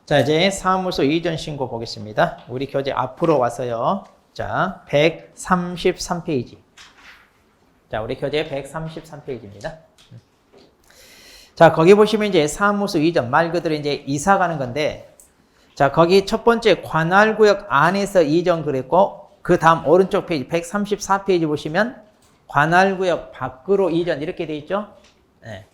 자, 이제 사무소 이전 신고 보겠습니다. 우리 교재 앞으로 와서요. 자, 133페이지. 자, 우리 교재 133페이지입니다. 자, 거기 보시면 이제 사무소 이전, 말 그대로 이제 이사 가는 건데, 자, 거기 첫 번째 관할구역 안에서 이전 그랬고, 그 다음 오른쪽 페이지 134페이지 보시면 관할구역 밖으로 이전 이렇게 돼 있죠? 네.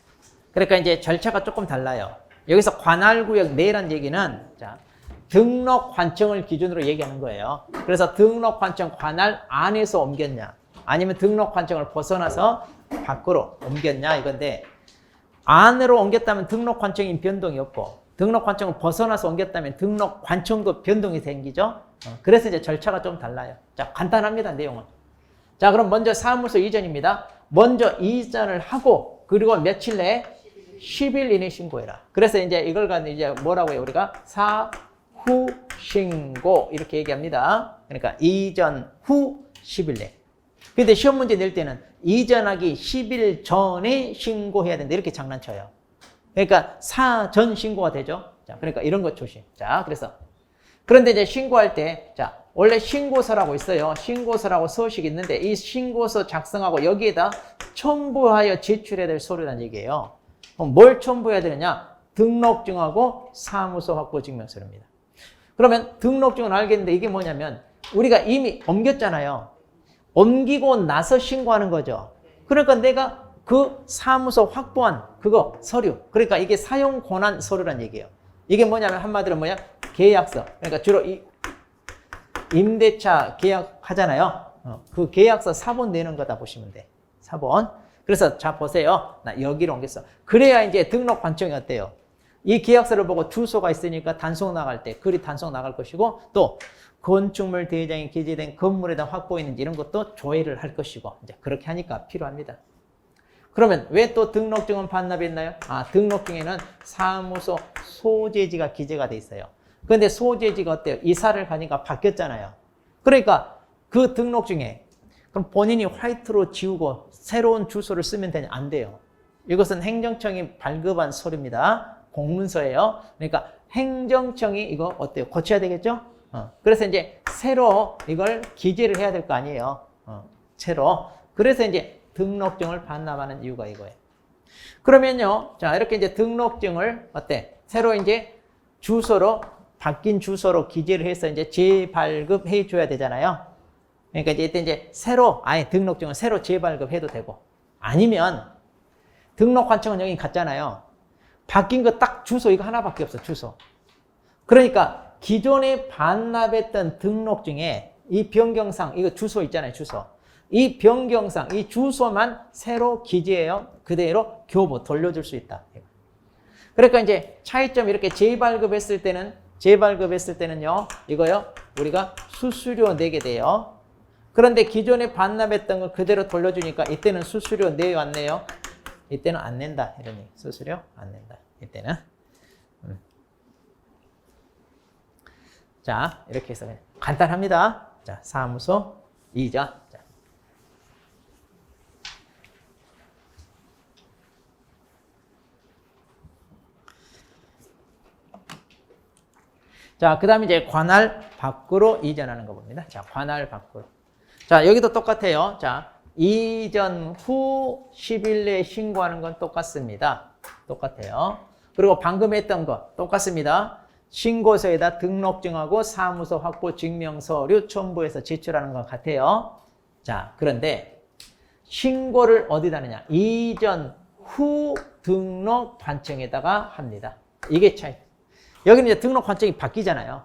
그러니까 이제 절차가 조금 달라요. 여기서 관할구역 내란 얘기는 자, 등록 관청을 기준으로 얘기하는 거예요. 그래서 등록 관청 관할 안에서 옮겼냐, 아니면 등록 관청을 벗어나서 밖으로 옮겼냐 이건데, 안으로 옮겼다면 등록 관청인 변동이 없고, 등록 관청을 벗어나서 옮겼다면 등록 관청도 변동이 생기죠. 그래서 이제 절차가 좀 달라요. 자, 간단합니다, 내용은. 자, 그럼 먼저 사무소 이전입니다. 먼저 이전을 하고, 그리고 며칠 내에 10일 이내 신고해라. 그래서 이제 이걸 가지고 이제 뭐라고 해요? 우리가 사후 신고 이렇게 얘기합니다. 그러니까 이전 후 10일 내. 근데 시험 문제 낼 때는 이전하기 10일 전에 신고해야 된다 이렇게 장난쳐요. 그러니까 사전 신고가 되죠. 자, 그러니까 이런 것 조심. 자, 그런데 이제 신고할 때, 자, 원래 신고서라고 있어요. 신고서라고 서식이 있는데 이 신고서 작성하고 여기에다 첨부하여 제출해야 될 서류란 얘기예요. 그럼 뭘 첨부해야 되느냐? 등록증하고 사무소 확보 증명서입니다. 그러면 등록증은 알겠는데 이게 뭐냐면 우리가 이미 옮겼잖아요. 옮기고 나서 신고하는 거죠. 그러니까 내가 그 사무소 확보한 그거 서류, 그러니까 이게 사용 권한 서류란 얘기예요. 이게 뭐냐면 한마디로 뭐냐? 계약서. 그러니까 주로 이 임대차 계약하잖아요. 그 계약서 사본 내는 거다 보시면 돼. 사본. 그래서 자 보세요. 나 여기로 옮겼어. 그래야 이제 등록 관청이 어때요? 이 계약서를 보고 주소가 있으니까 단속 나갈 때 글이 단속 나갈 것이고, 또 건축물 대장에 기재된 건물에다 확보했는지 이런 것도 조회를 할 것이고, 이제 그렇게 하니까 필요합니다. 그러면 왜 또 등록증은 반납했나요? 아, 등록증에는 사무소 소재지가 기재가 돼 있어요. 그런데 소재지가 어때요? 이사를 가니까 바뀌었잖아요. 그러니까 그 등록증에 그럼 본인이 화이트로 지우고 새로운 주소를 쓰면 되냐? 안 돼요. 이것은 행정청이 발급한 서류입니다. 공문서예요. 그러니까 행정청이 이거 어때요? 고쳐야 되겠죠? 그래서 이제 새로 이걸 기재를 해야 될 거 아니에요. 새로. 그래서 이제 등록증을 반납하는 이유가 이거예요. 그러면요. 자, 이렇게 이제 등록증을 어때? 새로 이제 주소로, 바뀐 주소로 기재를 해서 이제 재발급해 줘야 되잖아요. 그러니까 이제 새로, 아예 등록증은 새로 재발급해도 되고, 아니면 등록관청은 여기 갔잖아요. 바뀐 거 딱 주소 이거 하나밖에 없어, 주소. 그러니까 기존에 반납했던 등록증에 이 변경상, 이거 주소 있잖아요, 주소. 이 변경상, 이 주소만 새로 기재해요. 그대로 교부 돌려줄 수 있다. 그러니까 이제 차이점 이렇게 재발급했을 때는요, 이거요, 우리가 수수료 내게 돼요. 그런데 기존에 반납했던 걸 그대로 돌려주니까 이때는 수수료 내요, 안 내요? 이때는 안 낸다. 이런 얘기. 수수료 안 낸다. 이때는. 자, 이렇게 해서 간단합니다. 자, 사무소 이전. 자, 그 다음에 이제 관할 밖으로 이전하는 거 봅니다. 자, 관할 밖으로. 자, 여기도 똑같아요. 자, 이전 후 10일 내에 신고하는 건 똑같습니다. 똑같아요. 그리고 방금 했던 거 똑같습니다. 신고서에다 등록증하고 사무소 확보 증명서류 첨부해서 제출하는 것 같아요. 자, 그런데 신고를 어디다 하느냐? 이전 후 등록 관청에다가 합니다. 이게 차이. 여기는 이제 등록 관청이 바뀌잖아요.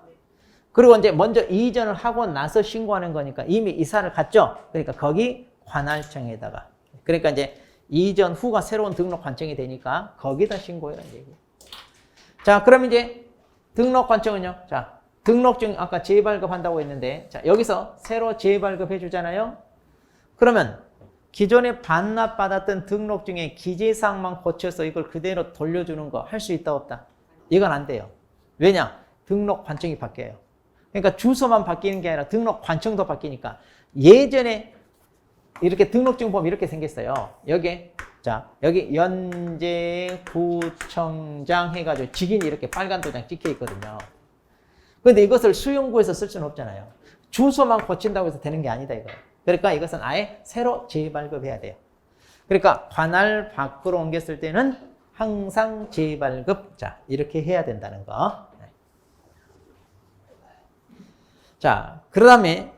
그리고 이제 먼저 이전을 하고 나서 신고하는 거니까 이미 이사를 갔죠. 그러니까 거기 관할청에다가. 그러니까 이제 이전 후가 새로운 등록 관청이 되니까 거기다 신고해라는 얘기예요. 자, 그럼 이제 등록 관청은요. 자, 등록증 아까 재발급한다고 했는데, 자, 여기서 새로 재발급해 주잖아요. 그러면 기존에 반납받았던 등록증의 기재사항만 고쳐서 이걸 그대로 돌려주는 거 할 수 있다 없다? 이건 안 돼요. 왜냐? 등록 관청이 바뀌어요. 그러니까 주소만 바뀌는 게 아니라 등록 관청도 바뀌니까 예전에 이렇게 등록증 보면 이렇게 생겼어요. 여기 연제구청장 해가지고 직인이 이렇게 빨간 도장 찍혀 있거든요. 근데 이것을 수용구에서 쓸 수는 없잖아요. 주소만 고친다고 해서 되는 게 아니다 이거예요. 그러니까 이것은 아예 새로 재발급해야 돼요. 그러니까 관할 밖으로 옮겼을 때는 항상 재발급, 자, 이렇게 해야 된다는 거. 자, 그 다음에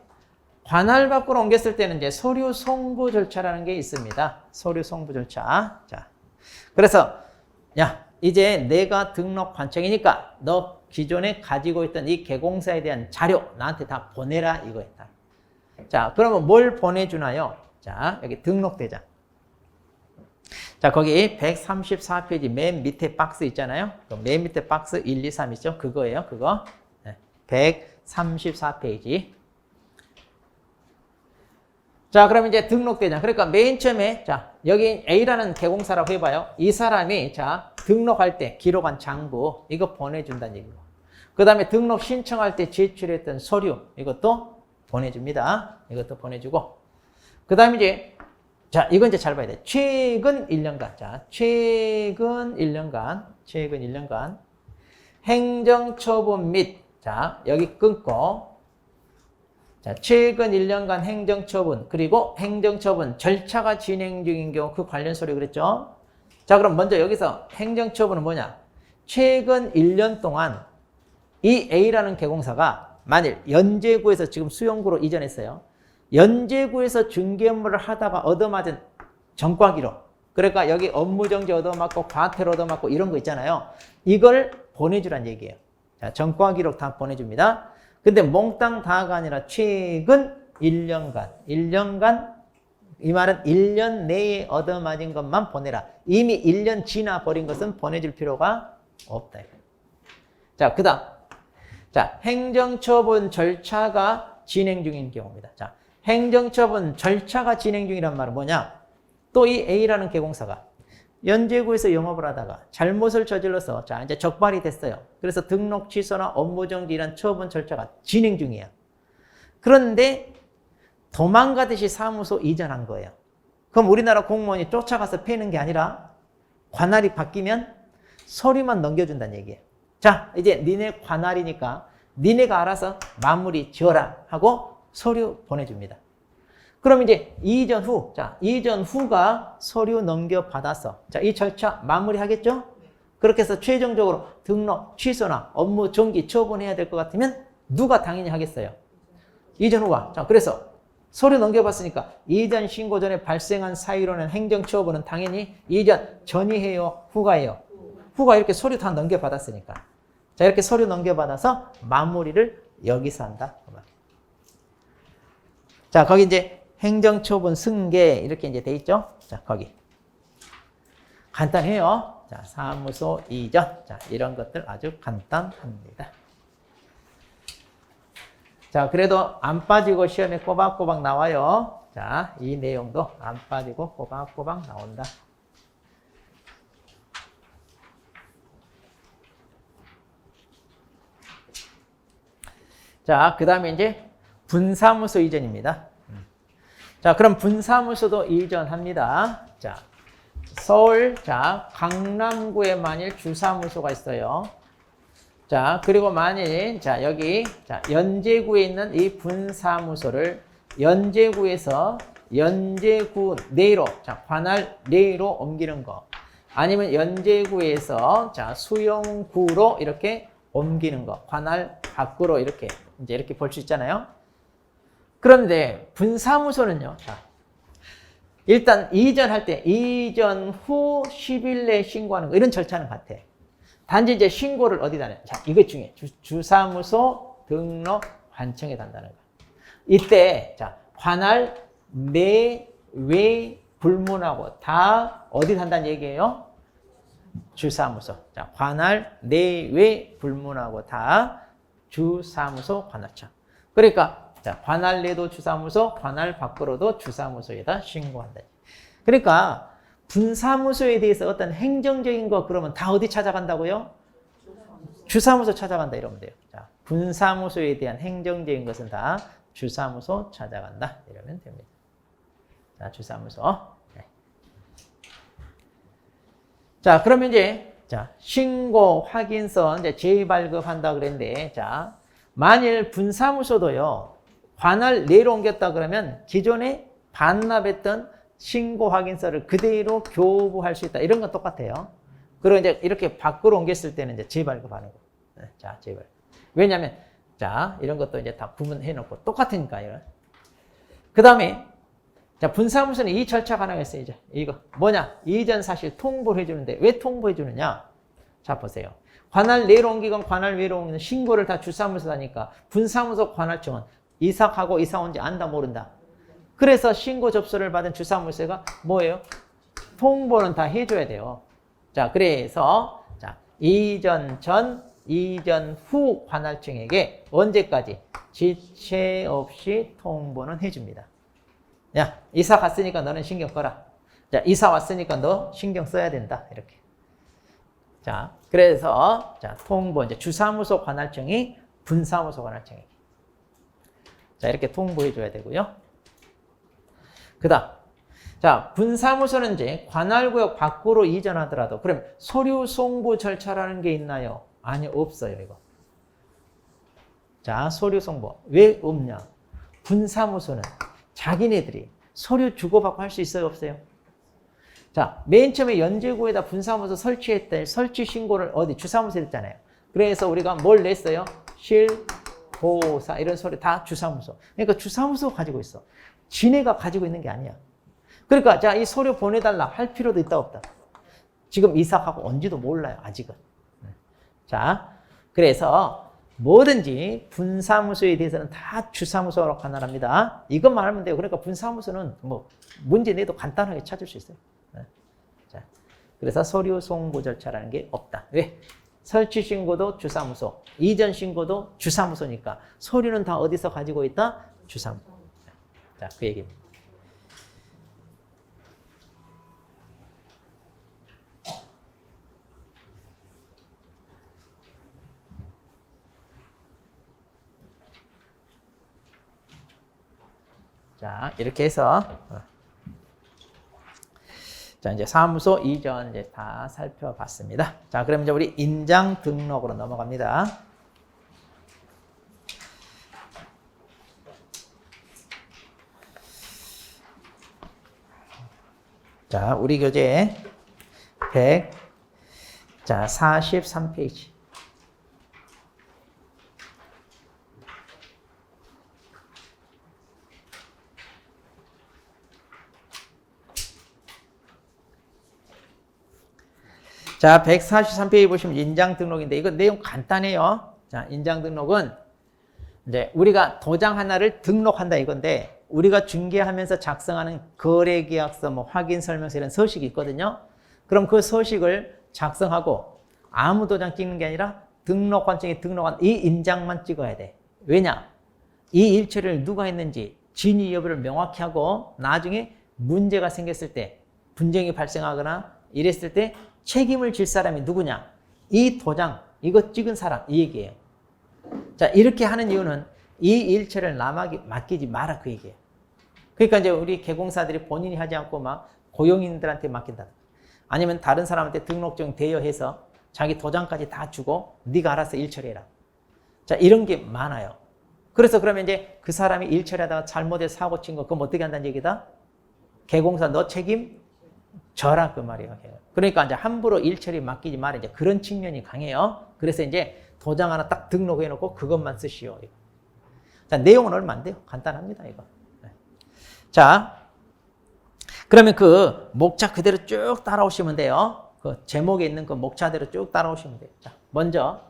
관할 밖으로 옮겼을 때는 이제 서류 송부 절차라는 게 있습니다. 서류 송부 절차. 자, 그래서, 야, 이제 내가 등록 관청이니까 너 기존에 가지고 있던 이 개공사에 대한 자료 나한테 다 보내라 이거였다. 자, 그러면 뭘 보내주나요? 자, 여기 등록대장. 자, 거기 134페이지 맨 밑에 박스 있잖아요. 맨 밑에 박스 1, 2, 3 있죠? 그거예요, 그거. 134페이지. 자, 그럼 이제 등록대장. 그러니까 맨 처음에, 자, 여기 A라는 개공사라고 해봐요. 이 사람이, 자, 등록할 때 기록한 장부, 이거 보내준다는 얘기고. 그 다음에 등록 신청할 때 제출했던 서류, 이것도 보내줍니다. 이것도 보내주고. 그 다음에 이제, 자, 이건 이제 잘 봐야 돼. 최근 1년간. 자, 최근 1년간. 행정처분 및, 자, 여기 끊고. 자, 최근 1년간 행정처분, 그리고 행정처분 절차가 진행 중인 경우 그 관련 서류 그랬죠? 자, 그럼 먼저 여기서 행정처분은 뭐냐? 최근 1년 동안 이 A라는 개공사가 만일 연제구에서 지금 수용구로 이전했어요. 연제구에서 중개 업무를 하다가 얻어맞은 전과 기록. 그러니까 여기 업무정지 얻어맞고 과태료 얻어맞고 이런 거 있잖아요. 이걸 보내주란 얘기예요. 자, 전과 기록 다 보내줍니다. 근데 몽땅 다가 아니라 최근 1년간 이 말은 1년 내에 얻어맞은 것만 보내라. 이미 1년 지나 버린 것은 보내줄 필요가 없다. 자, 그 다음. 자, 행정처분 절차가 진행 중인 경우입니다. 자, 행정처분 절차가 진행 중이란 말은 뭐냐? 또 이 A라는 개공사가 연제구에서 영업을 하다가 잘못을 저질러서 자, 이제 적발이 됐어요. 그래서 등록 취소나 업무정지 이런 처분 절차가 진행 중이에요. 그런데 도망가듯이 사무소 이전한 거예요. 그럼 우리나라 공무원이 쫓아가서 패는 게 아니라 관할이 바뀌면 서류만 넘겨준다는 얘기예요. 자, 이제 니네 관할이니까 니네가 알아서 마무리 지어라 하고 서류 보내줍니다. 그럼 이제 이전 후, 자, 이전 후가 서류 넘겨받아서, 자, 이 절차 마무리 하겠죠? 그렇게 해서 최종적으로 등록 취소나 업무 정지 처분해야 될 것 같으면 누가 당연히 하겠어요? 이전 후가. 자, 그래서 서류 넘겨봤으니까 이전 신고 전에 발생한 사유로는 행정처분은 당연히 이전 전이 해요? 후가 해요? 후가 이렇게 서류 다 넘겨받았으니까. 자, 이렇게 서류 넘겨받아서 마무리를 여기서 한다. 자, 거기 이제 행정처분 승계 이렇게 이제 돼 있죠? 자, 거기. 간단해요. 자, 사무소 이전. 자, 이런 것들 아주 간단합니다. 자, 그래도 안 빠지고 시험에 꼬박꼬박 나와요. 자, 이 내용도 안 빠지고 꼬박꼬박 나온다. 자, 그 다음에 이제 분사무소 이전입니다. 자, 그럼 분사무소도 이전합니다. 자, 서울, 자, 강남구에 만일 주사무소가 있어요. 자, 그리고 만일, 자, 여기, 자, 연제구에 있는 이 분사무소를 연제구에서 연제구 내로, 자, 관할 내로 옮기는 거. 아니면 연제구에서, 자, 수용구로 이렇게 옮기는 거. 관할 밖으로 이렇게, 이제 이렇게 볼 수 있잖아요. 그런데 분사무소는요. 자, 일단 이전할 때 이전 후 10일 내에 신고하는 거 이런 절차는 같아. 단지 이제 신고를 어디다 내? 자, 이거 중에 주사무소 등록 관청에 단다는 거. 이때 자, 관할 내, 외 불문하고 다 어디 단다는 얘기예요? 주사무소. 자, 관할 내, 외 불문하고 다 주사무소 관할청. 그러니까 자, 관할 내도 주사무소, 관할 밖으로도 주사무소에다 신고한다. 그러니까 분사무소에 대해서 어떤 행정적인 거 그러면 다 어디 찾아간다고요? 주사무소 찾아간다 이러면 돼요. 자, 분사무소에 대한 행정적인 것은 다 주사무소 찾아간다 이러면 됩니다. 자, 주사무소. 네. 자, 그러면 이제 자, 신고 확인서 이제 재발급한다 그랬는데, 자, 만일 분사무소도요, 관할 내로 옮겼다 그러면 기존에 반납했던 신고 확인서를 그대로 교부할 수 있다. 이런 건 똑같아요. 그리고 이제 이렇게 밖으로 옮겼을 때는 이제 재발급하는 거. 네, 자, 재발. 왜냐면, 자, 이런 것도 이제 다 구분해 놓고 똑같으니까요. 그 다음에, 자, 분사무소는 이 절차가 하나 있어요. 이제 이거 뭐냐? 이전 사실 통보를 해주는데 왜 통보해 주느냐? 자, 보세요. 관할 내로 옮기건 관할 외로 옮기는 신고를 다 주사무소에 하니까 분사무소 관할청은 이사하고 이사 온지 안다 모른다. 그래서 신고 접수를 받은 주사무소가 뭐예요? 통보는 다 해줘야 돼요. 자, 그래서 자, 이전 전, 이전 후 관할청에게 언제까지 지체 없이 통보는 해줍니다. 야, 이사 갔으니까 너는 신경 써라. 자, 이사 왔으니까 너 신경 써야 된다. 이렇게. 자, 그래서 자, 통보 이제 주사무소 관할청이 분사무소 관할청에게. 자, 이렇게 통보해 줘야 되고요. 그다음. 자, 분사무소는 이제 관할구역 밖으로 이전하더라도 그럼 서류 송부 절차라는 게 있나요? 아니, 없어요, 이거. 자, 서류 송부. 왜 없냐? 분사무소는 자기네들이 서류 주고받고 할 수 있어요, 없어요? 자, 맨 처음에 연제구에다 분사무소 설치했더니 설치 신고를 어디 주사무소에 했잖아요. 그래서 우리가 뭘 냈어요? 실보사 이런 소리 다 주사무소. 그러니까 주사무소 가지고 있어. 지네가 가지고 있는 게 아니야. 그러니까 자, 이 서류 보내달라 할 필요도 있다 없다. 지금 이사하고 온지도 몰라요, 아직은. 자, 그래서 뭐든지 분사무소에 대해서는 다 주사무소로 관할합니다. 이것만 알면 돼요. 그러니까 분사무소는 뭐 문제 내도 간단하게 찾을 수 있어요. 자, 그래서 서류 송부 절차라는 게 없다. 왜? 설치 신고도 주사무소, 이전 신고도 주사무소니까 서류는 다 어디서 가지고 있다? 주사무소. 자, 그 얘기입니다. 자, 이렇게 해서 자, 이제 사무소 이전 이제 다 살펴봤습니다. 자, 그럼 이제 우리 인장 등록으로 넘어갑니다. 자, 우리 교재 43페이지. 자, 143페이지 보시면 인장 등록인데 이거 내용 간단해요. 자, 인장 등록은 이제 우리가 도장 하나를 등록한다 이건데 우리가 중개하면서 작성하는 거래계약서, 뭐 확인설명서 이런 서식이 있거든요. 그럼 그 서식을 작성하고 아무 도장 찍는 게 아니라 등록관청에 등록한 이 인장만 찍어야 돼. 왜냐? 이 일처리를 누가 했는지 진위 여부를 명확히 하고 나중에 문제가 생겼을 때 분쟁이 발생하거나 이랬을 때 책임을 질 사람이 누구냐? 이 도장, 이거 찍은 사람, 이 얘기예요. 자, 이렇게 하는 이유는 이 일처리를 남에게 맡기지 마라, 그 얘기예요. 그러니까 이제 우리 개공사들이 본인이 하지 않고 막 고용인들한테 맡긴다. 아니면 다른 사람한테 등록증 대여해서 자기 도장까지 다 주고 네가 알아서 일처리해라. 자, 이런 게 많아요. 그래서 그러면 이제 그 사람이 일처리하다가 잘못해서 사고 친 거, 그럼 어떻게 한다는 얘기다? 개공사 너 책임 져라, 그 말이에요. 그러니까 이제 함부로 일처리 맡기지 마라. 이제 그런 측면이 강해요. 그래서 이제 도장 하나 딱 등록해 놓고 그것만 쓰시오. 이거. 자, 내용은 얼마 안 돼요. 간단합니다, 이거. 네. 자, 그러면 그 목차 그대로 쭉 따라오시면 돼요. 그 제목에 있는 그 목차대로 쭉 따라오시면 돼요. 자, 먼저.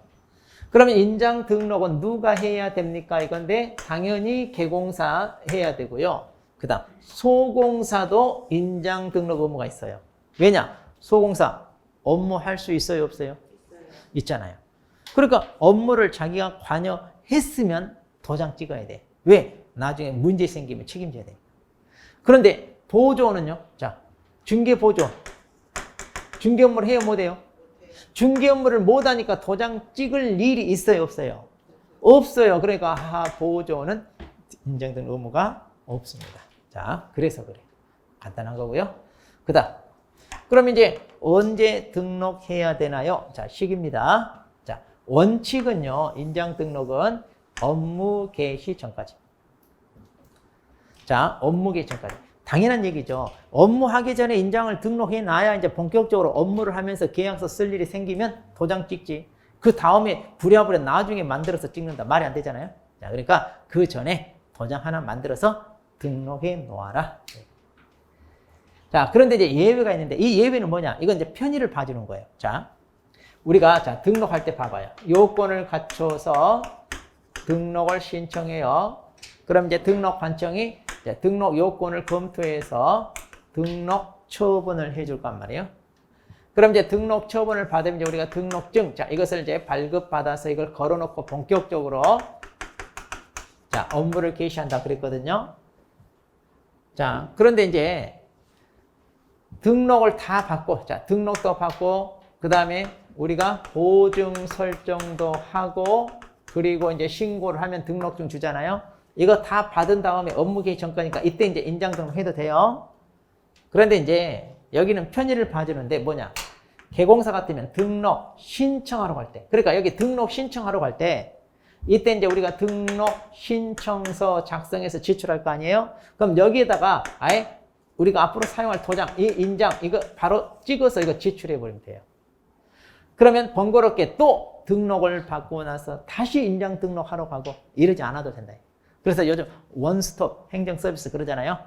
그러면 인장 등록은 누가 해야 됩니까? 이건데, 당연히 개공사 해야 되고요. 그 다음, 소공사도 인장 등록 의무가 있어요. 왜냐? 소공사 업무 할 수 있어요, 없어요? 있잖아요. 그러니까 업무를 자기가 관여했으면 도장 찍어야 돼. 왜? 나중에 문제 생기면 책임져야 돼. 그런데 보조는요? 자, 중개보조. 중개 업무를 해요, 못해요? 중개 업무를 못하니까 도장 찍을 일이 있어요, 없어요? 없어요. 그러니까 보조는 인장 등록 의무가 없습니다. 자, 그래서 그래. 간단한 거고요. 그다음 그럼 이제 언제 등록해야 되나요? 자, 시기입니다. 자, 원칙은요. 인장 등록은 업무 개시 전까지. 자, 업무 개시 전까지. 당연한 얘기죠. 업무하기 전에 인장을 등록해 놔야 이제 본격적으로 업무를 하면서 계약서 쓸 일이 생기면 도장 찍지. 그 다음에 부랴부랴 나중에 만들어서 찍는다. 말이 안 되잖아요. 자, 그러니까 그 전에 도장 하나 만들어서 등록해 놓아라. 자, 그런데 이제 예외가 있는데 이 예외는 뭐냐? 이건 이제 편의를 봐주는 거예요. 자, 우리가 자, 등록할 때 봐봐요. 요건을 갖춰서 등록을 신청해요. 그럼 이제 등록 관청이 이제 등록 요건을 검토해서 등록 처분을 해줄 건 말이에요. 그럼 이제 등록 처분을 받으면 이제 우리가 등록증, 자, 이것을 이제 발급받아서 이걸 걸어놓고 본격적으로 자, 업무를 개시한다 그랬거든요. 자, 그런데 이제 등록을 다 받고, 자, 등록도 받고, 그 다음에 우리가 보증 설정도 하고, 그리고 이제 신고를 하면 등록증 주잖아요. 이거 다 받은 다음에 업무 개시 전까지니까 이때 이제 인장 등록해도 돼요. 그런데 이제 여기는 편의를 봐주는데 뭐냐? 개공사 같으면 등록 신청하러 갈 때. 그러니까 여기 등록 신청하러 갈 때, 이때 이제 우리가 등록 신청서 작성해서 제출할 거 아니에요? 그럼 여기에다가 아예 우리가 앞으로 사용할 도장, 이 인장, 이거 바로 찍어서 이거 제출해 버리면 돼요. 그러면 번거롭게 또 등록을 받고 나서 다시 인장 등록하러 가고 이러지 않아도 된다. 그래서 요즘 원스톱 행정 서비스 그러잖아요.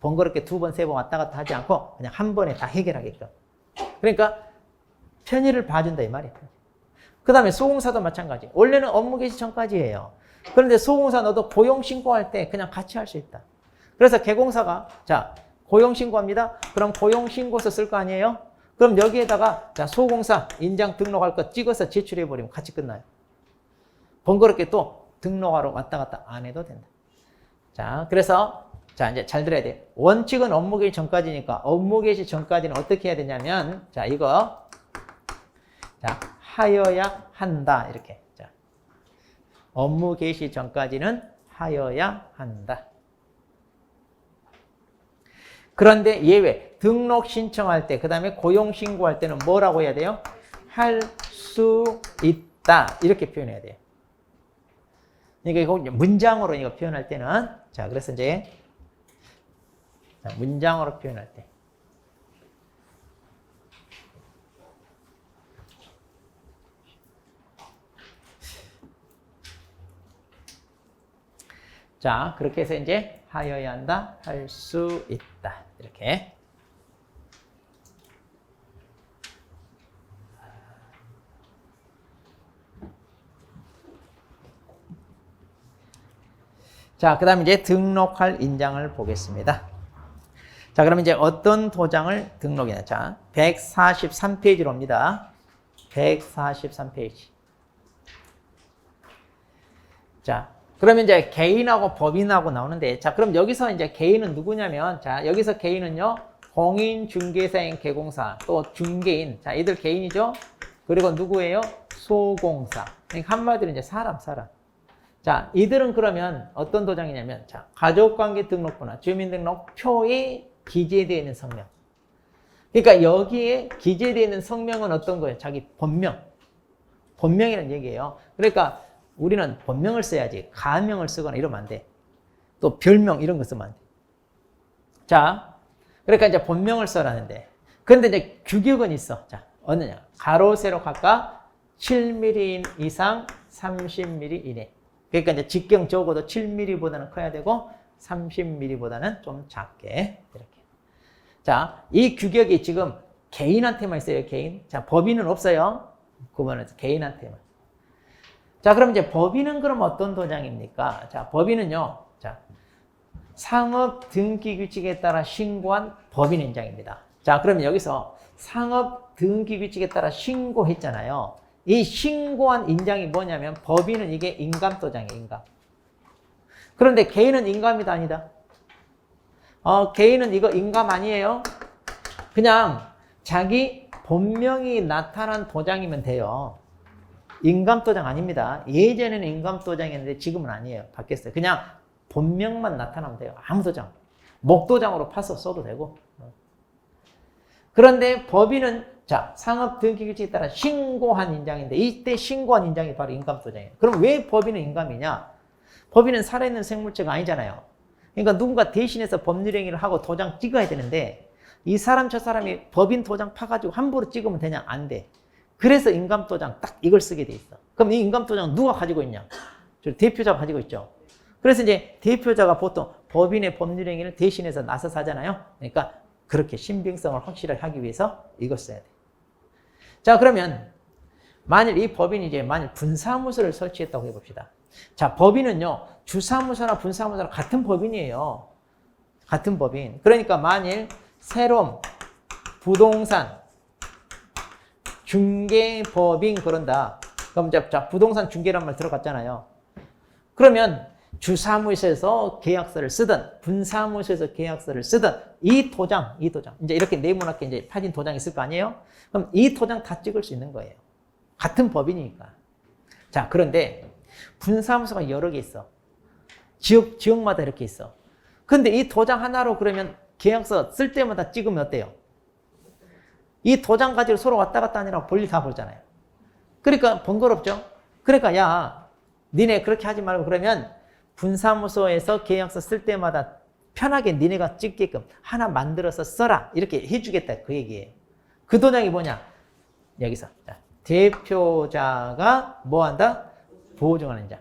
번거롭게 두 번, 세 번 왔다 갔다 하지 않고 그냥 한 번에 다 해결하게끔. 그러니까 편의를 봐준다 이 말이에요. 그 다음에 소공사도 마찬가지. 원래는 업무 개시 전까지 해요. 그런데 소공사 너도 고용 신고할 때 그냥 같이 할 수 있다. 그래서 개공사가 자 고용 신고합니다. 그럼 고용 신고서 쓸 거 아니에요? 그럼 여기에다가 자 소공사 인장 등록할 거 찍어서 제출해 버리면 같이 끝나요. 번거롭게 또 등록하러 왔다 갔다 안 해도 된다. 자, 그래서 자 이제 잘 들어야 돼. 원칙은 업무 개시 전까지니까 업무 개시 전까지는 어떻게 해야 되냐면 자 이거 자 하여야 한다 이렇게. 자 업무 개시 전까지는 하여야 한다. 그런데 예외 등록 신청할 때, 그 다음에 고용 신고할 때는 뭐라고 해야 돼요? 할 수 있다 이렇게 표현해야 돼요. 그러니까 이거 문장으로 이거 표현할 때는 자 그래서 이제 문장으로 표현할 때 자 그렇게 해서 이제 하여야 한다, 할 수 있다 이렇게. 자, 그 다음에 이제 등록할 인장을 보겠습니다. 자, 그럼 이제 어떤 도장을 등록이냐. 자, 143페이지로 옵니다. 143페이지. 자, 그러면 이제 개인하고 법인하고 나오는데, 자, 그럼 여기서 이제 개인은 누구냐면, 자, 여기서 개인은요, 공인중개사인 개공사, 또 중개인. 자, 이들 개인이죠? 그리고 누구예요? 소공사. 그러니까 한마디로 이제 사람. 자, 이들은 그러면 어떤 도장이냐면, 자, 가족관계 등록부나 주민등록표에 기재되어 있는 성명. 그러니까 여기에 기재되어 있는 성명은 어떤 거예요? 자기 본명. 본명이라는 얘기예요. 그러니까 우리는 본명을 써야지 가명을 쓰거나 이러면 안 돼. 또 별명 이런 거 쓰면 안 돼. 자, 그러니까 이제 본명을 써라는데. 그런데 이제 규격은 있어. 자, 어느냐. 가로, 세로 각각 7mm 이상 30mm 이내. 그러니까 이제 직경 적어도 7mm보다는 커야 되고 30mm보다는 좀 작게 이렇게. 자, 이 규격이 지금 개인한테만 있어요, 개인. 자, 법인은 없어요. 그거는 개인한테만. 자, 그럼 이제 법인은 그럼 어떤 도장입니까? 자, 법인은요. 자, 상업 등기 규칙에 따라 신고한 법인 인장입니다. 자, 그러면 여기서 상업 등기 규칙에 따라 신고했잖아요. 이 신고한 인장이 뭐냐면 법인은 이게 인감도장이에요. 인감. 그런데 개인은 인감이다 아니다? 개인은 이거 인감 아니에요. 그냥 자기 본명이 나타난 도장이면 돼요. 인감도장 아닙니다. 예전에는 인감도장이었는데 지금은 아니에요. 바뀌었어요. 그냥 본명만 나타나면 돼요. 아무 도장. 목도장으로 파서 써도 되고. 그런데 법인은 자, 상업등기규칙에 따라 신고한 인장인데 이때 신고한 인장이 바로 인감도장이에요. 그럼 왜 법인은 인감이냐? 법인은 살아있는 생물체가 아니잖아요. 그러니까 누군가 대신해서 법률행위를 하고 도장 찍어야 되는데 이 사람 저 사람이 법인 도장 파가지고 함부로 찍으면 되냐? 안 돼. 그래서 인감도장 딱 이걸 쓰게 돼 있어. 그럼 이 인감도장 누가 가지고 있냐? 대표자가 가지고 있죠. 그래서 이제 대표자가 보통 법인의 법률행위를 대신해서 나서서 하잖아요. 그러니까 그렇게 신빙성을 확실하게 하기 위해서 이걸 써야 돼. 자, 그러면 만일 이 법인이 이제 만일 분사무소를 설치했다고 해봅시다. 자, 법인은요, 주사무소나 분사무소랑 같은 법인이에요. 같은 법인. 그러니까 만일 새로운 부동산 중개법인 그런다. 그럼 자, 부동산 중개란 말 들어갔잖아요. 그러면 주사무소에서 계약서를 쓰든 분사무소에서 계약서를 쓰든 이 도장 이제 이렇게 네모나게 이제 파진 도장이 있을 거 아니에요? 그럼 이 도장 다 찍을 수 있는 거예요. 같은 법이니까. 자, 그런데 분사무소가 여러 개 있어. 지역마다 이렇게 있어. 근데 이 도장 하나로 그러면 계약서 쓸 때마다 찍으면 어때요? 이 도장 가지고 서로 왔다 갔다 하느라고 볼일 다 보잖아요. 그러니까 번거롭죠? 그러니까 야, 니네 그렇게 하지 말고 그러면 분사무소에서 계약서 쓸 때마다 편하게 니네가 찍게끔 하나 만들어서 써라. 이렇게 해주겠다. 그 얘기예요. 그 도장이 뭐냐? 여기서. 자, 대표자가 뭐 한다? 보증하는 인장.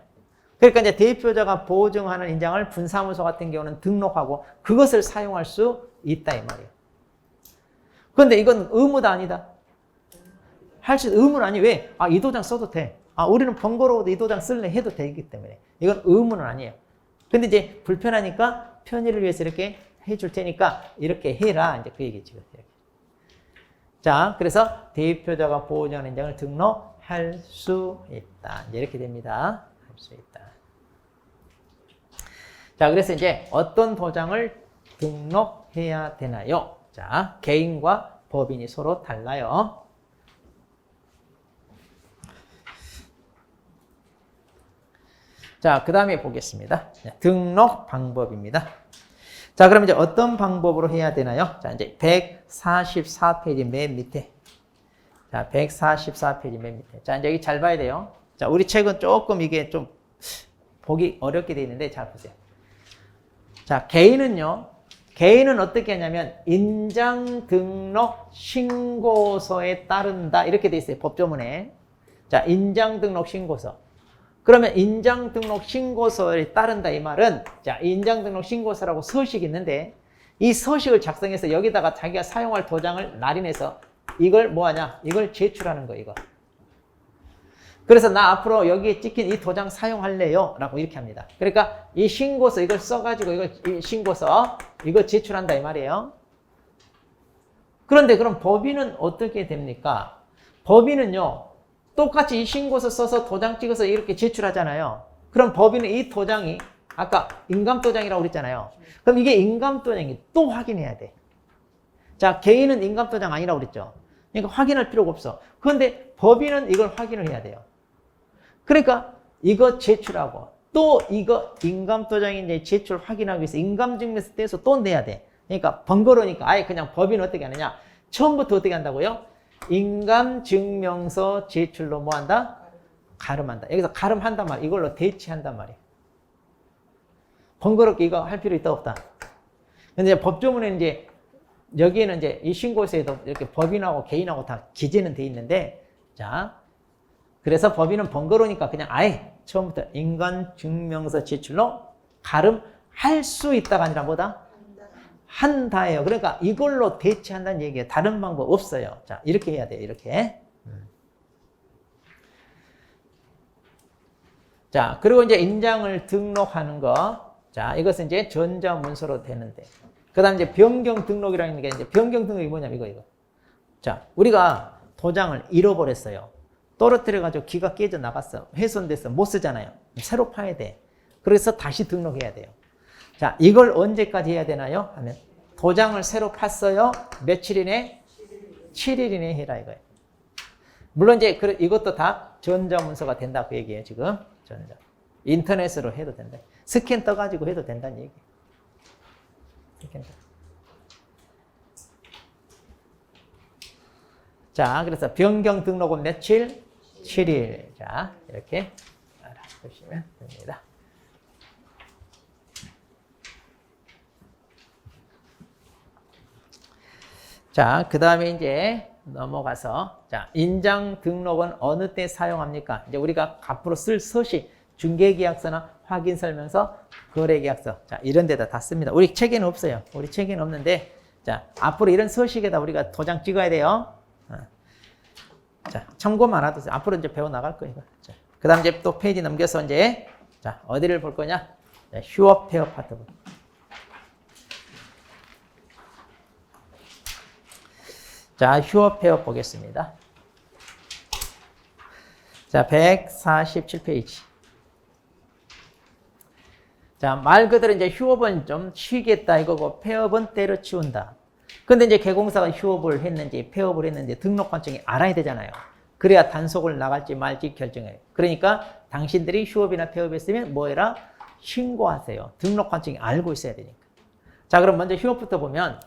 그러니까 이제 대표자가 보증하는 인장을 분사무소 같은 경우는 등록하고 그것을 사용할 수 있다. 이 말이에요. 그런데 이건 의무다 아니다? 할 수 의무는 아니. 왜? 아, 이 도장 써도 돼. 아, 우리는 번거로워도 이 도장 쓸래 해도 되기 때문에. 이건 의무는 아니에요. 근데 이제 불편하니까 편의를 위해서 이렇게 해줄 테니까 이렇게 해라. 이제 그 얘기죠. 자, 그래서 대표자가 보증하는 인장을 등록할 수 있다. 이제 이렇게 됩니다. 할 수 있다. 자, 그래서 이제 어떤 도장을 등록해야 되나요? 자, 개인과 법인이 서로 달라요. 자, 그 다음에 보겠습니다. 등록 방법입니다. 자, 그럼 이제 어떤 방법으로 해야 되나요? 자, 이제 144페이지 맨 밑에. 자, 144페이지 맨 밑에. 자, 이제 여기 잘 봐야 돼요. 자, 우리 책은 조금 이게 좀 보기 어렵게 되어 있는데 잘 보세요. 자, 개인은요. 개인은 어떻게 하냐면 인장 등록 신고서에 따른다. 이렇게 되어 있어요. 법조문에. 자, 인장 등록 신고서. 그러면 인장 등록 신고서에 따른다 이 말은 자, 인장 등록 신고서라고 서식이 있는데 이 서식을 작성해서 여기다가 자기가 사용할 도장을 날인해서 이걸 뭐 하냐? 이걸 제출하는 거 이거. 그래서 나 앞으로 여기에 찍힌 이 도장 사용할래요? 라고 이렇게 합니다. 그러니까 이 신고서 이걸 써가지고 이 신고서 이거 제출한다 이 말이에요. 그런데 그럼 법인은 어떻게 됩니까? 법인은요. 똑같이 이 신고서 써서 도장 찍어서 이렇게 제출하잖아요. 그럼 법인은 이 도장이 아까 인감도장이라고 그랬잖아요. 그럼 이게 인감도장이 또 확인해야 돼. 자, 개인은 인감도장 아니라고 그랬죠. 그러니까 확인할 필요가 없어. 그런데 법인은 이걸 확인을 해야 돼요. 그러니까 이거 제출하고 또 이거 인감도장인지 제출 확인하기 위해서 인감증명서 떼서 또 내야 돼. 그러니까 번거로우니까 아예 그냥 법인은 어떻게 하느냐. 처음부터 어떻게 한다고요? 인감증명서 제출로 뭐 한다? 가름한다. 여기서 가름한단 말, 이걸로 대체한단 말이에요. 번거롭게 이거 할 필요 있다 없다. 근데 이제 법조문에 이제 여기에는 이제 이 신고서에도 이렇게 법인하고 개인하고 다 기재는 돼 있는데, 자, 그래서 법인은 번거로우니까 그냥 아예 처음부터 인감증명서 제출로 가름할 수 있다가 아니라 뭐다? 한다예요. 그러니까 이걸로 대체한다는 얘기예요. 다른 방법 없어요. 자, 이렇게 해야 돼요. 이렇게. 자, 그리고 이제 인장을 등록하는 거. 자, 이것은 이제 전자문서로 되는데. 그 다음 이제 변경 등록이라는 게 이제 변경 등록이 뭐냐면 이거. 자, 우리가 도장을 잃어버렸어요. 떨어뜨려가지고 기가 깨져 나갔어. 훼손됐어. 못 쓰잖아요. 새로 파야 돼. 그래서 다시 등록해야 돼요. 자, 이걸 언제까지 해야 되나요? 하면 도장을 새로 팠어요. 며칠 이내? 7일 이내 해라 이거예요. 물론 이제 이것도 다 전자문서가 된다 그 얘기예요. 지금 인터넷으로 해도 된다. 스캔 떠가지고 해도 된다는 얘기예요. 자, 그래서 변경 등록은 며칠? 7일. 자, 이렇게 알아보시면 됩니다. 자, 그 다음에 이제 넘어가서, 자, 인장 등록은 어느 때 사용합니까? 이제 우리가 앞으로 쓸 서식, 중개계약서나 확인설명서, 거래계약서. 자, 이런 데다 다 씁니다. 우리 책에는 없어요. 우리 책에는 없는데, 자, 앞으로 이런 서식에다 우리가 도장 찍어야 돼요. 자, 참고만 하도 앞으로 이제 배워 나갈 거예요. 자, 그 다음 이제 또 페이지 넘겨서 이제, 자, 어디를 볼 거냐? 자, 휴업 폐업 파트. 자, 휴업 폐업 보겠습니다. 자, 147페이지. 자, 말 그대로 이제 휴업은 좀 쉬겠다 이거고 폐업은 때려치운다. 근데 이제 개공사가 휴업을 했는지 폐업을 했는지 등록관청이 알아야 되잖아요. 그래야 단속을 나갈지 말지 결정해요. 그러니까 당신들이 휴업이나 폐업했으면 뭐 해라? 신고하세요. 등록관청이 알고 있어야 되니까. 자, 그럼 먼저 휴업부터 보면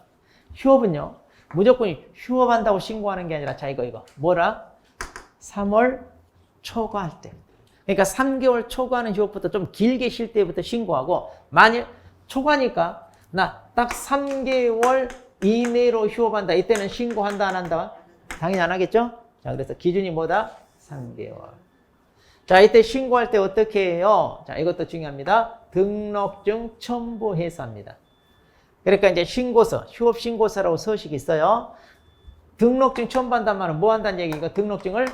휴업은요. 무조건 휴업한다고 신고하는 게 아니라 자 이거 뭐라? 3월 초과할 때. 그러니까 3개월 초과하는 휴업부터 좀 길게 쉴 때부터 신고하고 만일 초과니까 나 딱 3개월 이내로 휴업한다. 이때는 신고한다 안 한다? 당연히 안 하겠죠? 자, 그래서 기준이 뭐다? 3개월. 자, 이때 신고할 때 어떻게 해요? 자, 이것도 중요합니다. 등록증 첨부해서 합니다. 그러니까 이제 신고서, 휴업 신고서라고 서식이 있어요. 등록증 첨부한다는 말은 뭐 한다는 얘기니까 등록증을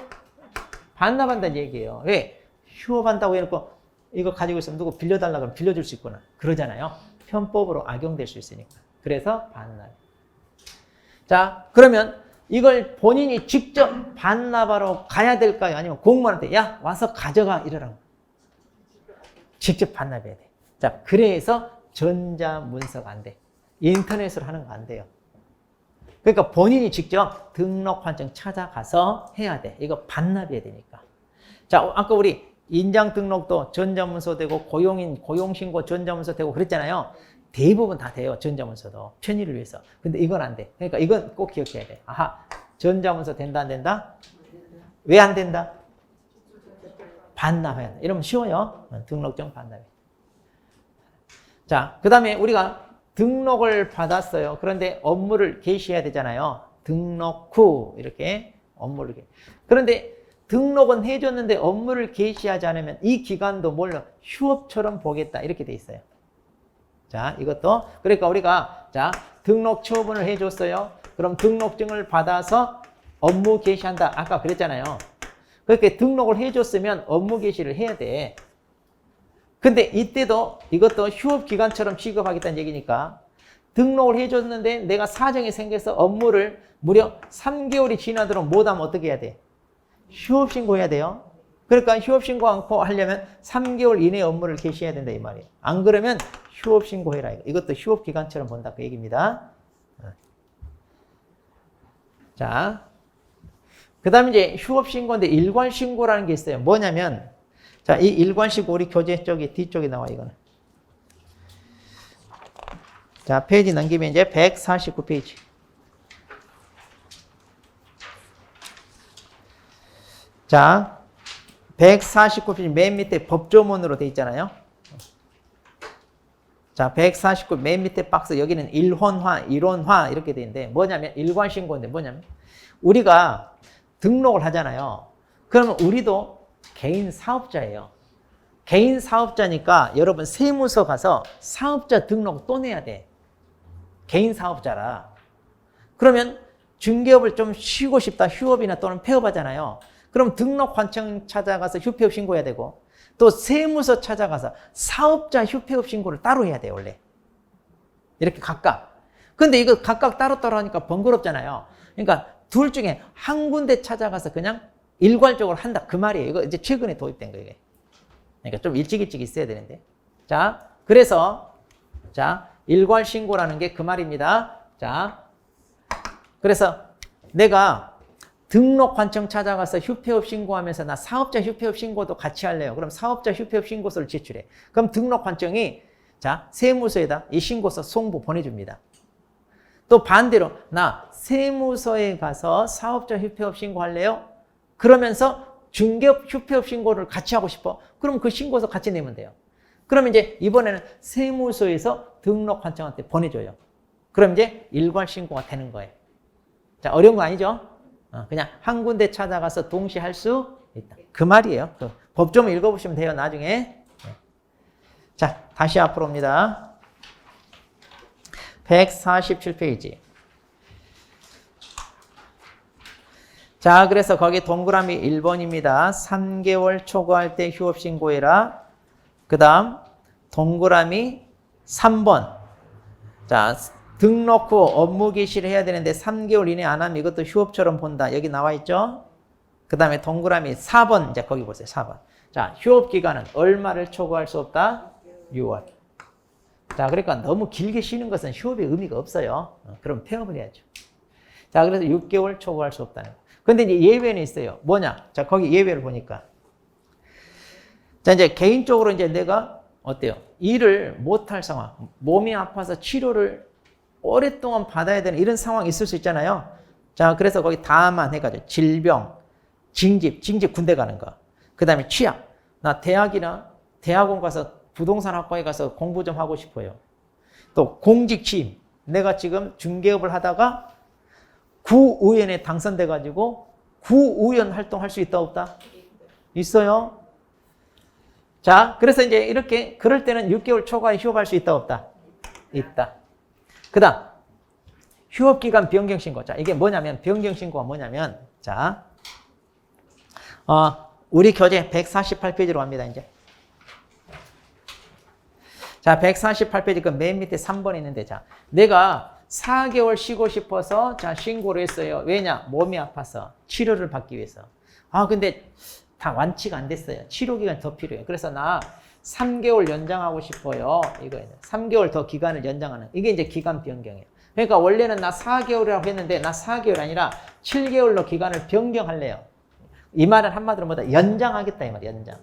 반납한다는 얘기예요. 왜? 휴업한다고 해놓고 이거 가지고 있으면 누구 빌려달라 그러면 빌려줄 수 있구나. 그러잖아요. 편법으로 악용될 수 있으니까. 그래서 반납. 자, 그러면 이걸 본인이 직접 반납하러 가야 될까요? 아니면 공무원한테 야 와서 가져가 이러라고. 직접 반납해야 돼. 자, 그래서 전자문서가 안 돼. 인터넷으로 하는 거 안 돼요. 그러니까 본인이 직접 등록관청 찾아가서 해야 돼. 이거 반납해야 되니까. 자, 아까 우리 인장 등록도 전자문서 되고 고용인 고용신고 전자문서 되고 그랬잖아요. 대부분 다 돼요. 전자문서도 편의를 위해서. 근데 이건 안 돼. 그러니까 이건 꼭 기억해야 돼. 아하, 전자문서 된다 안 된다? 왜 안 된다? 반납해야 돼. 이러면 쉬워요. 등록증 반납해. 자, 그 다음에 우리가 등록을 받았어요. 그런데 업무를 개시해야 되잖아요. 등록 후 이렇게 업무를 개시. 그런데 등록은 해줬는데 업무를 개시하지 않으면 이 기간도 뭘로 휴업처럼 보겠다 이렇게 돼 있어요. 자, 이것도 그러니까 우리가 자 등록 처분을 해줬어요. 그럼 등록증을 받아서 업무 개시한다. 아까 그랬잖아요. 그렇게 등록을 해줬으면 업무 개시를 해야 돼. 근데 이때도 이것도 휴업 기간처럼 취급하겠다는 얘기니까 등록을 해줬는데 내가 사정이 생겨서 업무를 무려 3개월이 지나도록 못하면 어떻게 해야 돼? 휴업 신고해야 돼요. 그러니까 휴업 신고 않고 하려면 3개월 이내에 업무를 개시해야 된다 이 말이에요. 안 그러면 휴업 신고해라. 이것도 휴업 기간처럼 본다 그 얘기입니다. 자, 그 다음에 이제 휴업 신고인데 일괄 신고라는 게 있어요. 뭐냐면 자, 이 일괄 신고 우리 교재 쪽에 뒤쪽에 나와 이거는. 자, 페이지 넘기면 이제 149페이지. 자, 149페이지 맨 밑에 법조문으로 돼 있잖아요. 자, 149 맨 밑에 박스 여기는 일혼화, 일원화 이렇게 돼 있는데 뭐냐면 일괄 신고인데 뭐냐면 우리가 등록을 하잖아요. 그러면 우리도 개인 사업자예요. 개인 사업자니까 여러분 세무서 가서 사업자 등록 또 내야 돼. 개인 사업자라. 그러면 중개업을 좀 쉬고 싶다. 휴업이나 또는 폐업하잖아요. 그럼 등록관청 찾아가서 휴폐업 신고해야 되고 또 세무서 찾아가서 사업자 휴폐업 신고를 따로 해야 돼요. 원래. 이렇게 각각. 근데 이거 각각 따로따로 하니까 번거롭잖아요. 그러니까 둘 중에 한 군데 찾아가서 그냥 일괄적으로 한다. 그 말이에요. 이거 이제 최근에 도입된 거예요. 이게. 그러니까 좀 일찍 있어야 되는데. 자, 그래서 자, 일괄 신고라는 게 그 말입니다. 자, 그래서 내가 등록관청 찾아가서 휴폐업 신고하면서 나 사업자 휴폐업 신고도 같이 할래요. 그럼 사업자 휴폐업 신고서를 제출해. 그럼 등록관청이 자, 세무서에다 이 신고서 송부 보내줍니다. 또 반대로 나 세무서에 가서 사업자 휴폐업 신고할래요? 그러면서 중개업 휴폐업 신고를 같이 하고 싶어. 그럼 그 신고서 같이 내면 돼요. 그럼 이제 이번에는 세무서에서 등록관청한테 보내줘요. 그럼 이제 일괄 신고가 되는 거예요. 자, 어려운 거 아니죠? 그냥 한 군데 찾아가서 동시에 할 수 있다. 그 말이에요. 그 법 좀 읽어보시면 돼요, 나중에. 자, 다시 앞으로 옵니다. 147페이지. 자, 그래서 거기 동그라미 1번입니다. 3개월 초과할 때 휴업 신고해라. 그 다음 동그라미 3번. 자, 등록 후 업무 개시를 해야 되는데 3개월 이내 안 하면 이것도 휴업처럼 본다. 여기 나와 있죠? 그 다음에 동그라미 4번. 이제 거기 보세요. 4번. 자, 휴업 기간은 얼마를 초과할 수 없다? 6월. 자, 그러니까 너무 길게 쉬는 것은 휴업의 의미가 없어요. 그럼 폐업을 해야죠. 자, 그래서 6개월 초과할 수 없다는 거. 근데 이제 예외는 있어요. 뭐냐? 자, 거기 예외를 보니까. 자, 이제 개인적으로 이제 내가 어때요? 일을 못할 상황, 몸이 아파서 치료를 오랫동안 받아야 되는 이런 상황이 있을 수 있잖아요. 자, 그래서 거기 다만 해가지고 질병, 징집 군대 가는 거. 그 다음에 취약. 나 대학이나 대학원 가서 부동산 학과에 가서 공부 좀 하고 싶어요. 또 공직 취임. 내가 지금 중개업을 하다가 구의원에 당선돼가지고 구의원 활동할 수 있다 없다? 있어요. 자, 그래서 이제 이렇게 그럴 때는 6개월 초과에 휴업할 수 있다 없다? 있다. 그 다음 휴업기간 변경신고. 자, 이게 뭐냐면 변경신고가 뭐냐면 자, 우리 교재 148페이지로 갑니다. 이제 자, 148페이지 그 맨 밑에 3번 있는데 자, 내가 4개월 쉬고 싶어서 자 신고를 했어요. 왜냐? 몸이 아파서 치료를 받기 위해서. 근데 다 완치가 안 됐어요. 치료 기간이 더 필요해요. 그래서 나 3개월 연장하고 싶어요. 이거예요. 3개월 더 기간을 연장하는. 이게 이제 기간 변경이에요. 그러니까 원래는 나 4개월이라고 했는데 나 4개월 아니라 7개월로 기간을 변경할래요. 이 말은 한마디로 뭐다? 연장하겠다 이 말이야. 연장.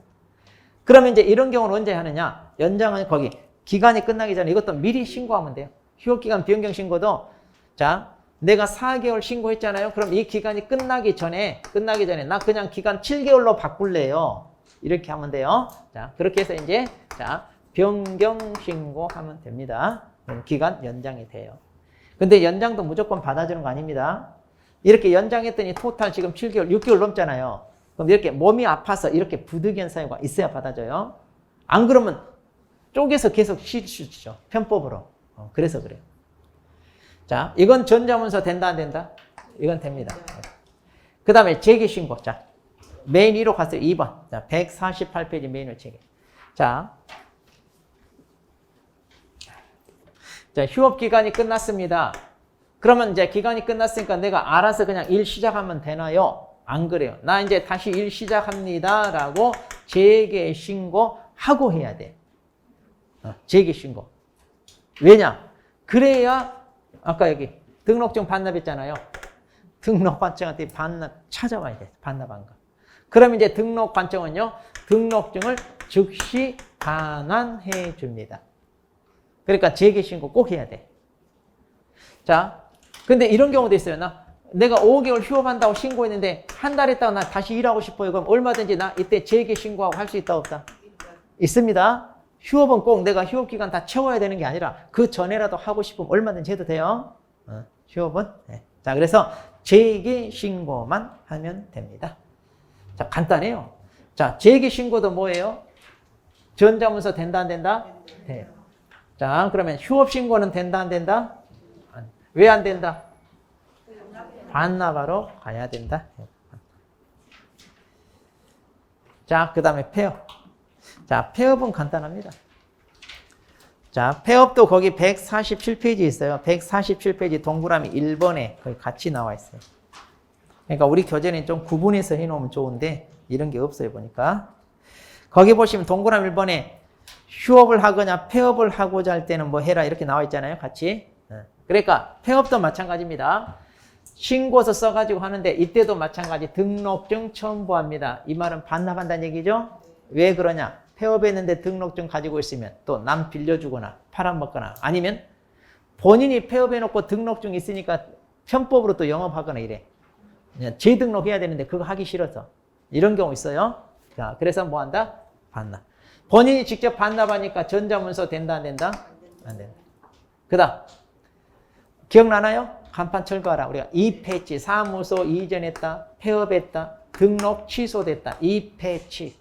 그러면 이제 이런 경우는 언제 하느냐? 연장은 거기 기간이 끝나기 전에 이것도 미리 신고하면 돼요. 휴업기간 변경 신고도 자, 내가 4개월 신고했잖아요. 그럼 이 기간이 끝나기 전에 나 그냥 기간 7개월로 바꿀래요. 이렇게 하면 돼요. 자, 그렇게 해서 이제 자, 변경 신고하면 됩니다. 그럼 기간 연장이 돼요. 근데 연장도 무조건 받아주는 거 아닙니다. 이렇게 연장했더니 토탈 지금 7개월, 6개월 넘잖아요. 그럼 이렇게 몸이 아파서 이렇게 부득이한 사유가 있어야 받아줘요. 안 그러면 쪼개서 계속 쉬시죠. 편법으로. 그래서 그래요. 자, 이건 전자문서 된다 안 된다? 이건 됩니다. 그 다음에 재개신고. 자, 메인 1로 갔어요. 2번. 자, 148페이지 메인을 재개. 자, 휴업기간이 끝났습니다. 그러면 이제 기간이 끝났으니까 내가 알아서 그냥 일 시작하면 되나요? 안 그래요. 나 이제 다시 일 시작합니다. 라고 재개신고하고 해야 돼. 재개신고. 왜냐? 그래야 아까 여기 등록증 반납했잖아요. 등록관청한테 반납 찾아와야 돼. 반납한 거. 그럼 이제 등록관청은요. 등록증을 즉시 반환해 줍니다. 그러니까 재개신고 꼭 해야 돼. 자, 근데 이런 경우도 있어요. 내가 5개월 휴업한다고 신고했는데 한 달 있다가 나 다시 일하고 싶어요. 그럼 얼마든지 나 이때 재개신고하고 할 수 있다 없다? 있습니다. 휴업은 꼭 내가 휴업기간 다 채워야 되는 게 아니라 그 전에라도 하고 싶으면 얼마든지 해도 돼요. 휴업은. 네. 자, 그래서 재개신고만 하면 됩니다. 자, 간단해요. 자, 재개신고도 뭐예요? 전자문서 된다 안 된다? 돼요. 자, 그러면 휴업신고는 된다 안 된다? 왜 안 된다? 반납하러 가야 된다. 자, 그 다음에 폐업. 자, 폐업은 간단합니다. 자, 폐업도 거기 147페이지 있어요. 147페이지 동그라미 1번에 거기 같이 나와 있어요. 그러니까 우리 교재는 좀 구분해서 해놓으면 좋은데 이런 게 없어요, 보니까. 거기 보시면 동그라미 1번에 휴업을 하거나 폐업을 하고자 할 때는 뭐 해라 이렇게 나와 있잖아요, 같이. 그러니까 폐업도 마찬가지입니다. 신고서 써가지고 하는데 이때도 마찬가지 등록증 첨부합니다. 이 말은 반납한다는 얘기죠? 왜 그러냐? 폐업했는데 등록증 가지고 있으면 또 남 빌려주거나 팔아먹거나 아니면 본인이 폐업해놓고 등록증 있으니까 편법으로 또 영업하거나 이래. 재등록해야 되는데 그거 하기 싫어서. 이런 경우 있어요. 자, 그래서 뭐 한다? 반납. 본인이 직접 반납하니까 전자문서 된다, 안 된다? 안 된다. 그 다음. 기억나나요? 간판 철거하라. 우리가 이패치, 사무소 이전했다, 폐업했다, 등록 취소됐다. 이패치.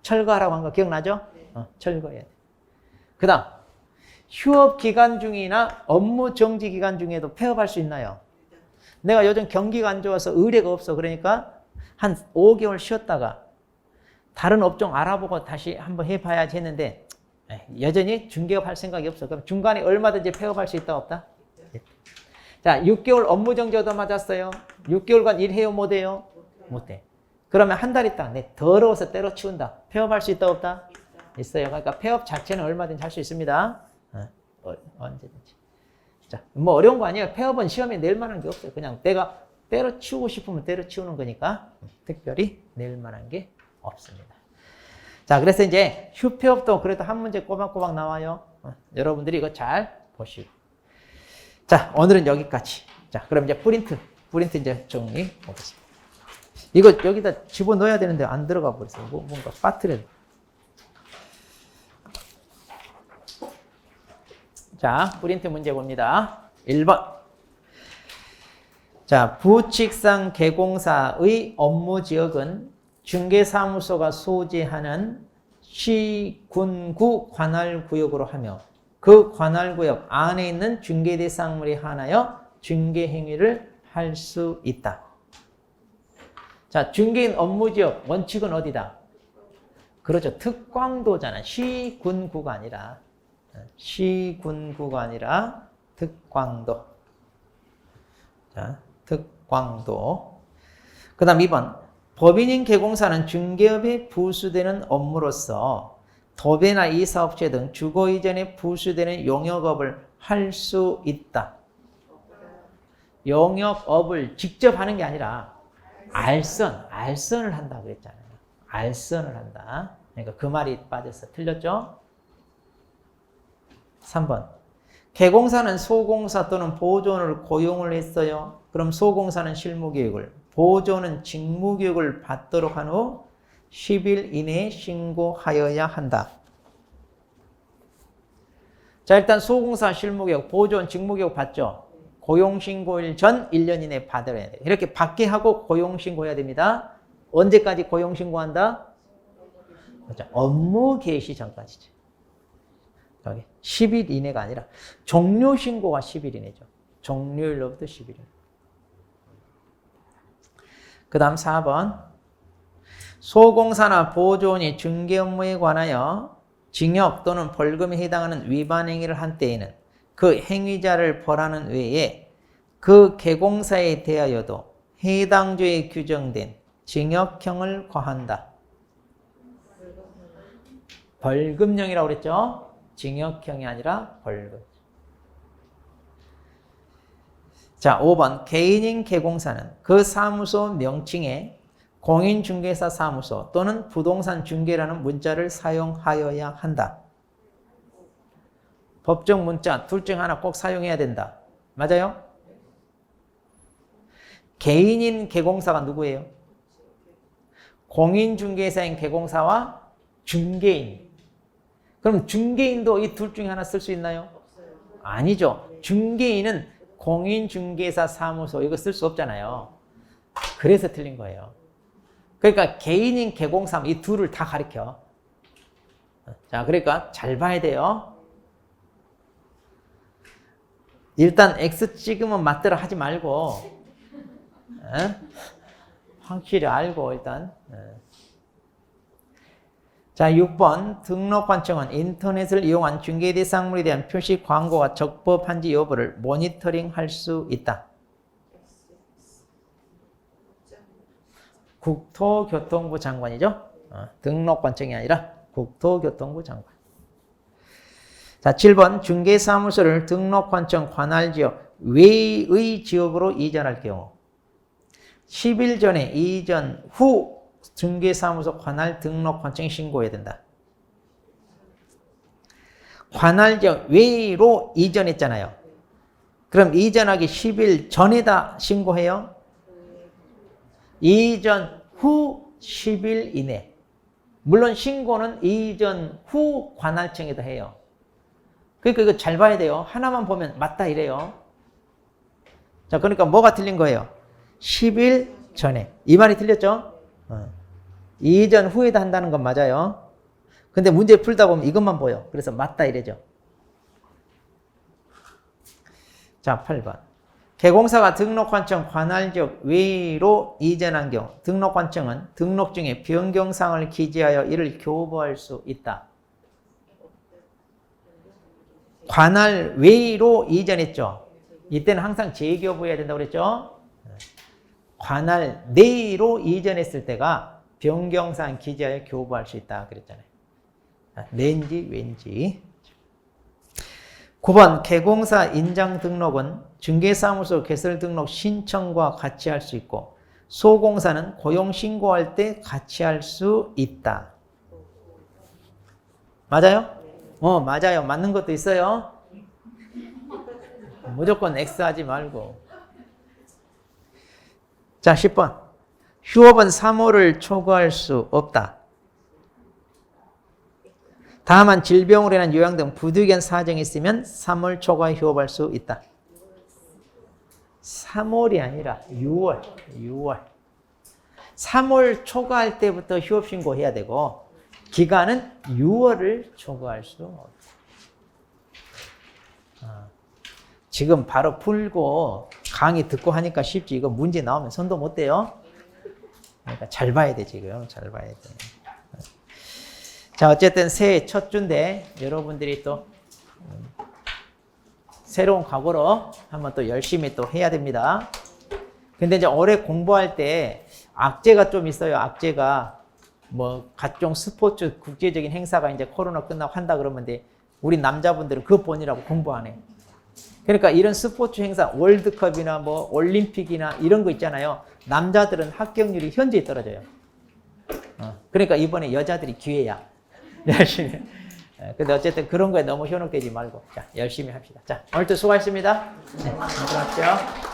철거하라고 한 거 기억나죠? 철거해야 돼. 그 다음. 휴업 기간 중이나 업무 정지 기간 중에도 폐업할 수 있나요? 내가 요즘 경기가 안 좋아서 의뢰가 없어. 그러니까 한 5개월 쉬었다가 다른 업종 알아보고 다시 한번 해봐야지 했는데 여전히 중개업 할 생각이 없어. 그럼 중간에 얼마든지 폐업할 수 있다 없다? 자, 6개월 업무 정지 얻어 맞았어요. 6개월간 일해요 못해요? 못해. 그러면 한 달 있다. 내 더러워서 때려치운다. 폐업할 수 있다 없다? 있어요. 그러니까 폐업 자체는 얼마든지 할 수 있습니다. 언제든지. 자, 뭐 어려운 거 아니에요. 폐업은 시험에 낼 만한 게 없어요. 그냥 내가 때려치우고 싶으면 때려치우는 거니까 특별히 낼 만한 게 없습니다. 자, 그래서 이제 휴폐업도 그래도 한 문제 꼬박꼬박 나와요. 여러분들이 이거 잘 보시고. 자, 오늘은 여기까지. 자, 그럼 이제 프린트 이제 정리 보겠습니다. 이거 여기다 집어넣어야 되는데 안 들어가 버렸어요. 뭔가 빠뜨려. 자, 프린트 문제 봅니다. 1번. 자, 부칙상 개공사의 업무 지역은 중개사무소가 소재하는 시, 군, 구 관할구역으로 하며 그 관할구역 안에 있는 중개대상물에 한하여 중개행위를 할 수 있다. 자, 중개인 업무지역 원칙은 어디다? 그렇죠. 특광도잖아. 시, 군, 구가 아니라. 시, 군, 구가 아니라 특광도. 자, 특광도. 그 다음 2번. 법인인 개공사는 중개업에 부수되는 업무로서 도배나 이사업체 등 주거 이전에 부수되는 용역업을 할 수 있다. 용역업을 직접 하는 게 아니라 알선을 한다 그랬잖아요. 알선을 한다. 그러니까 그 말이 빠졌어. 틀렸죠? 3번. 개공사는 소공사 또는 보조원을 고용을 했어요. 그럼 소공사는 실무교육을, 보조원은 직무교육을 받도록 한 후 10일 이내에 신고하여야 한다. 자, 일단 소공사 실무교육, 보조원 직무교육 받죠? 고용신고일 전 1년 이내에 받아야 돼요. 이렇게 받게 하고 고용신고해야 됩니다. 언제까지 고용신고한다? 그렇죠. 업무 개시 전까지죠. 여기 10일 이내가 아니라 종료신고가 10일 이내죠. 종료일로부터 10일 이내. 그 다음 4번. 소공사나 보조원이 중개 업무에 관하여 징역 또는 벌금에 해당하는 위반 행위를 한 때에는 그 행위자를 벌하는 외에 그 개공사에 대하여도 해당 조에 규정된 징역형을 과한다. 벌금형이라고 그랬죠? 징역형이 아니라 벌금. 자, 5번. 개인인 개공사는 그 사무소 명칭에 공인중개사 사무소 또는 부동산 중개라는 문자를 사용하여야 한다. 법정 문자 둘 중 하나 꼭 사용해야 된다. 맞아요? 개인인 개공사가 누구예요? 공인중개사인 개공사와 중개인. 그럼 중개인도 이 둘 중에 하나 쓸 수 있나요? 아니죠. 중개인은 공인중개사 사무소 이거 쓸 수 없잖아요. 그래서 틀린 거예요. 그러니까 개인인 개공사 이 둘을 다 가리켜. 자, 그러니까 잘 봐야 돼요. 일단 X 찍으면 맞더라 하지 말고 확실히 알고 일단. 자, 6번. 등록관청은 인터넷을 이용한 중개대상물에 대한 표시 광고가 적법한지 여부를 모니터링할 수 있다. 국토교통부 장관이죠. 등록관청이 아니라 국토교통부 장관. 자, 7번. 중개사무소를 등록관청 관할지역 외의 지역으로 이전할 경우 10일 전에 이전 후 중개사무소 관할 등록관청에 신고해야 된다. 관할지역 외로 이전했잖아요. 그럼 이전하기 10일 전에다 신고해요? 이전 후 10일 이내. 물론 신고는 이전 후 관할청에다 해요. 그러니까 이거 잘 봐야 돼요. 하나만 보면 맞다 이래요. 자, 그러니까 뭐가 틀린 거예요? 10일 전에. 이 말이 틀렸죠? 이전 후에다 한다는 건 맞아요. 근데 문제 풀다 보면 이것만 보여. 그래서 맞다 이래죠. 자, 8번. 개공사가 등록관청 관할지역 외로 이전한 경우 등록관청은 등록증에 변경사항을 기재하여 이를 교부할 수 있다. 관할 외로 이전했죠. 이때는 항상 재교부해야 된다고 그랬죠. 관할 내로 이전했을 때가 변경사항 기재하여 교부할 수 있다 그랬잖아요. 내인지 왠지. 9번 개공사 인장 등록은 중개사무소 개설 등록 신청과 같이 할 수 있고 소공사는 고용 신고할 때 같이 할 수 있다. 맞아요? 맞아요. 맞는 것도 있어요. 무조건 X 하지 말고. 자, 10번. 휴업은 3월을 초과할 수 없다. 다만 질병으로 인한 요양 등 부득이한 사정이 있으면 3월 초과에 휴업할 수 있다. 3월이 아니라 6월. 3월 초과할 때부터 휴업 신고해야 되고 기간은 6월을 초과할 수 없다. 지금 바로 풀고 강의 듣고 하니까 쉽지. 이거 문제 나오면 손도 못 대요. 그러니까 잘 봐야 돼 지금. 잘 봐야 돼. 자, 어쨌든 새해 첫 주인데 여러분들이 또 새로운 각오로 한번 또 열심히 또 해야 됩니다. 근데 이제 올해 공부할 때 악재가 좀 있어요. 악재가 뭐 각종 스포츠 국제적인 행사가 이제 코로나 끝나고 한다 그러면 우리 남자분들은 그거 보느라고 공부 안 해. 그러니까 이런 스포츠 행사 월드컵이나 뭐 올림픽이나 이런 거 있잖아요. 남자들은 합격률이 현저히 떨어져요. 그러니까 이번에 여자들이 기회야. 열심히. 근데 어쨌든 그런 거에 너무 현혹되지 말고 자, 열심히 합시다. 자, 오늘도 수고하셨습니다. 네, 들어가십시오.